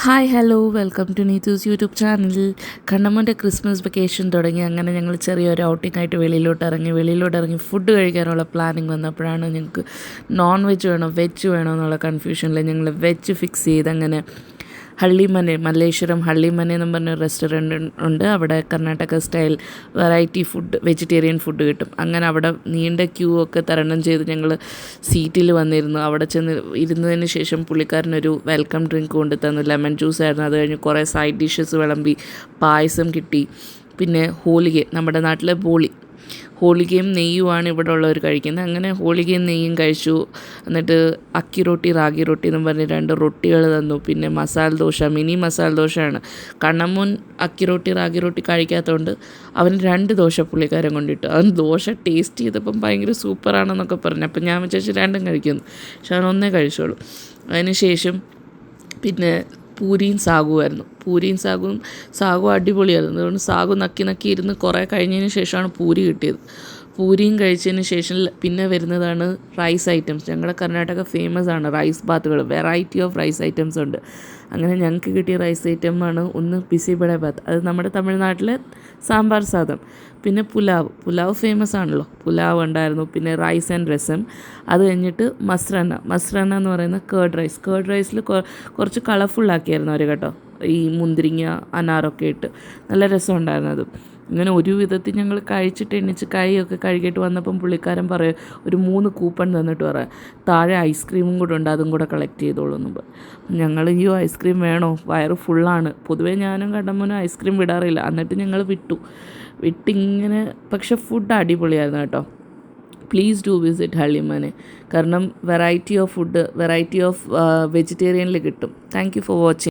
Hi hello welcome to Neethu's YouTube channel. കണ്ണമ്മൻ്റെ Christmas vacation തുടങ്ങി. അങ്ങനെ ഞങ്ങൾ ചെറിയൊരു ഔട്ടിംഗ് വെളിയിലോട്ടിറങ്ങി ഫുഡ് കഴിക്കാനുള്ള പ്ലാനിങ് വന്നപ്പോഴാണ് ഞങ്ങൾക്ക് നോൺ വെജ് വേണോ വെജ് വേണോ എന്നുള്ള കൺഫ്യൂഷനിൽ ഞങ്ങൾ വെജ് ഫിക്സ് ചെയ്ത് അങ്ങനെ ഹള്ളിമനെ മല്ലേശ്വരം ഹള്ളിമനെ എന്നും പറഞ്ഞ റെസ്റ്റോറൻറ്റ് ഉണ്ട്. അവിടെ Karnataka style variety food vegetarian food കിട്ടും. അങ്ങനെ അവിടെ നീണ്ട ക്യൂ ഒക്കെ തരണം ചെയ്ത് ഞങ്ങൾ സീറ്റിൽ വന്നിരുന്നു. അവിടെ ചെന്ന് ഇരുന്നതിന് ശേഷം പുള്ളിക്കാരനൊരു വെൽക്കം ഡ്രിങ്ക് കൊണ്ട് തന്നു. ലെമൺ ജ്യൂസ് ആയിരുന്നു. അത് കഴിഞ്ഞ് കുറേ സൈഡ് ഡിഷസ് വിളമ്പി, പായസം കിട്ടി. പിന്നെ ഹോളിഗ, നമ്മുടെ നാട്ടിലെ ഹോളിഗയും നെയ്യുമാണ് ഇവിടെ ഉള്ളവർ കഴിക്കുന്നത്. അങ്ങനെ ഹോളിഗയും നെയ്യും കഴിച്ചു. എന്നിട്ട് അക്കി റൊട്ടി റാഗി റൊട്ടി എന്നും പറഞ്ഞ് 2 റൊട്ടികൾ തന്നു. പിന്നെ മസാല ദോശ, മിനി മസാല ദോശയാണ്. കണ്ണമ്മോൻ അക്കി റൊട്ടി റാഗി റൊട്ടി കഴിക്കാത്തതുകൊണ്ട് അവന് 2 ദോശ പുള്ളിക്കാരൻ കൊണ്ടിട്ടു. അവൻ ദോശ ടേസ്റ്റ് ചെയ്തപ്പം ഭയങ്കര സൂപ്പറാണെന്നൊക്കെ പറഞ്ഞു. അപ്പം ഞാൻ വിചാരിച്ചു 2 കഴിക്കുന്നു, പക്ഷെ അവൻ 1 കഴിച്ചോളൂ. അതിന് ശേഷം പിന്നെ പൂരിയും സാഗുമായിരുന്നു. സാഗും അടിപൊളിയായിരുന്നു. അതുകൊണ്ട് സാഗു നക്കി ഇരുന്ന് കുറേ കഴിഞ്ഞതിന് ശേഷമാണ് പൂരി കിട്ടിയത്. പൂരിയും കഴിച്ചതിന് ശേഷം പിന്നെ വരുന്നതാണ് റൈസ് ഐറ്റംസ്. ഞങ്ങളുടെ കർണാടക ഫേമസ് ആണ് റൈസ് ബാത്തുകൾ. വെറൈറ്റി ഓഫ് റൈസ് ഐറ്റംസ് ഉണ്ട്. അങ്ങനെ ഞങ്ങൾക്ക് കിട്ടിയ റൈസ് ഐറ്റമാണ് ഒന്ന് പിസിബടെ ബാത്ത്, അത് നമ്മുടെ തമിഴ്നാട്ടിലെ സാമ്പാർ സാദം. പിന്നെ പുലാവ് ഫേമസ് ആണല്ലോ, പുലാവ് ഉണ്ടായിരുന്നു. പിന്നെ റൈസ് ആൻഡ് രസം. അത് കഴിഞ്ഞിട്ട് മസ്രന എന്ന് പറയുന്ന കേർഡ് റൈസിൽ കുറച്ച് കളർഫുള്ളാക്കിയായിരുന്നു അവർ കേട്ടോ. ഈ മുന്തിരിങ്ങ അനാറൊക്കെ ഇട്ട് നല്ല രസമുണ്ടായിരുന്നു അത്. ഇങ്ങനെ ഒരു വിധത്തിൽ ഞങ്ങൾ കഴിച്ചിട്ട് എണ്ണിച്ച് കൈയൊക്കെ കഴുകിയിട്ട് വന്നപ്പം പുള്ളിക്കാരൻ പറയും ഒരു 3 കൂപ്പൺ തന്നിട്ട് പറയാം, താഴെ ഐസ്ക്രീമും കൂടെ ഉണ്ട്, അതും കൂടെ കളക്ട് ചെയ്തോളൂ എന്ന്. ഞങ്ങൾ ഈ ഐസ്ക്രീം വേണോ, വയറ് ഫുള്ളാണ്. പൊതുവേ ഞാനും കണ്ണമ്മനും ഐസ്ക്രീം വിടാറില്ല. എന്നിട്ട് ഞങ്ങൾ വിട്ടിങ്ങനെ. പക്ഷെ ഫുഡ് അടിപൊളിയായിരുന്നു കേട്ടോ. Please do visit Hallimane. കാരണം variety of food, variety of വെജിറ്റേറിയനിൽ കിട്ടും. Thank you for watching.